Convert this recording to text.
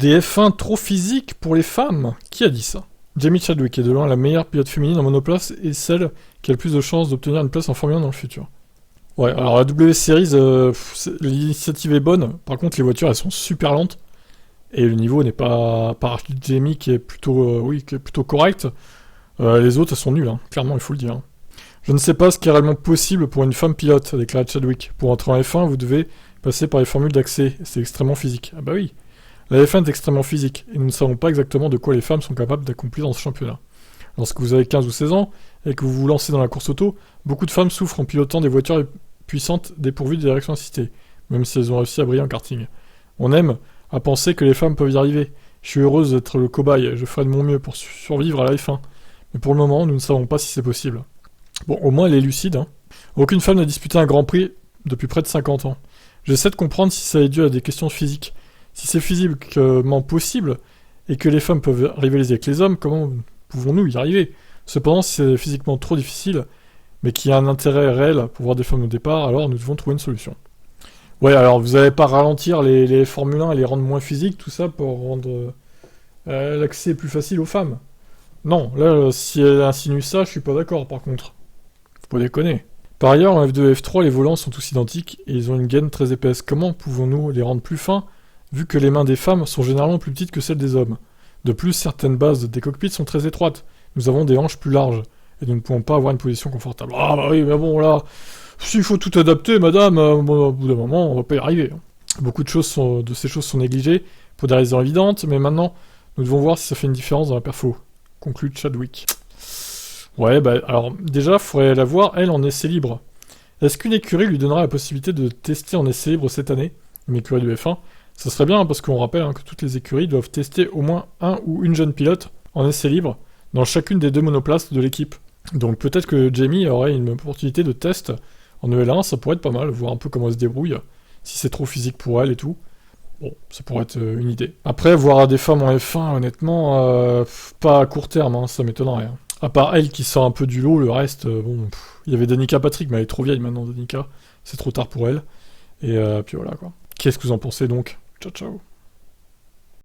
Des F1 trop physiques pour les femmes? Qui a dit ça? Jamie Chadwick est de loin la meilleure pilote féminine en monoplace et celle qui a le plus de chances d'obtenir une place en Formule 1 dans le futur. Ouais, alors la W-Series, l'initiative est bonne, par contre les voitures elles sont super lentes, et le niveau n'est pas... Par Jamie qui est plutôt, qui est plutôt correct, les autres elles sont nulles, hein, clairement il faut le dire. Hein. Je ne sais pas ce qui est réellement possible pour une femme pilote, a déclaré Chadwick. Pour entrer en F1, vous devez passer par les formules d'accès, c'est extrêmement physique. Ah bah oui, la F1 est extrêmement physique, et nous ne savons pas exactement de quoi les femmes sont capables d'accomplir dans ce championnat. Lorsque vous avez 15 ou 16 ans, et que vous vous lancez dans la course auto, beaucoup de femmes souffrent en pilotant des voitures puissantes dépourvues de direction assistée, même si elles ont réussi à briller en karting. On aime à penser que les femmes peuvent y arriver. Je suis heureuse d'être le cobaye, je ferai de mon mieux pour survivre à la F1. Mais pour le moment, nous ne savons pas si c'est possible. Bon, au moins elle est lucide, hein. Aucune femme n'a disputé un Grand Prix depuis près de 50 ans. J'essaie de comprendre si ça est dû à des questions physiques. Si c'est physiquement possible, et que les femmes peuvent rivaliser avec les hommes, comment pouvons-nous y arriver? Cependant, si c'est physiquement trop difficile, mais qu'il y a un intérêt réel pour voir des femmes au départ, alors nous devons trouver une solution. Ouais, alors vous n'allez pas ralentir les Formule 1 et les rendre moins physiques, tout ça, pour rendre l'accès plus facile aux femmes. Non, là, si elle insinue ça, je suis pas d'accord, par contre. Faut pas déconner. Par ailleurs, en F2 et F3, les volants sont tous identiques, et ils ont une gaine très épaisse. Comment pouvons-nous les rendre plus fins, vu que les mains des femmes sont généralement plus petites que celles des hommes? De plus, certaines bases des cockpits sont très étroites. Nous avons des hanches plus larges, et nous ne pouvons pas avoir une position confortable. Ah bah oui, mais bon, là, s'il faut tout adapter, madame, bon, au bout d'un moment, on va pas y arriver. Beaucoup de ces choses sont négligées, pour des raisons évidentes, mais maintenant, nous devons voir si ça fait une différence dans la perfo. Conclut Chadwick. Ouais, bah alors, déjà, il faudrait la voir, elle, en essai libre. Est-ce qu'une écurie lui donnera la possibilité de tester en essai libre cette année? Une écurie de F1? Ça serait bien, parce qu'on rappelle que toutes les écuries doivent tester au moins un ou une jeune pilote en essai libre dans chacune des 2 monoplaces de l'équipe. Donc peut-être que Jamie aurait une opportunité de test en EL1, ça pourrait être pas mal, voir un peu comment elle se débrouille, si c'est trop physique pour elle et tout. Bon, ça pourrait être une idée. Après, voir des femmes en F1, honnêtement, pas à court terme, hein, ça m'étonnerait. Hein. À part elle qui sort un peu du lot, le reste, il y avait Danica Patrick, mais elle est trop vieille maintenant, Danica. C'est trop tard pour elle. Et puis voilà, quoi. Qu'est-ce que vous en pensez donc? Ciao, ciao.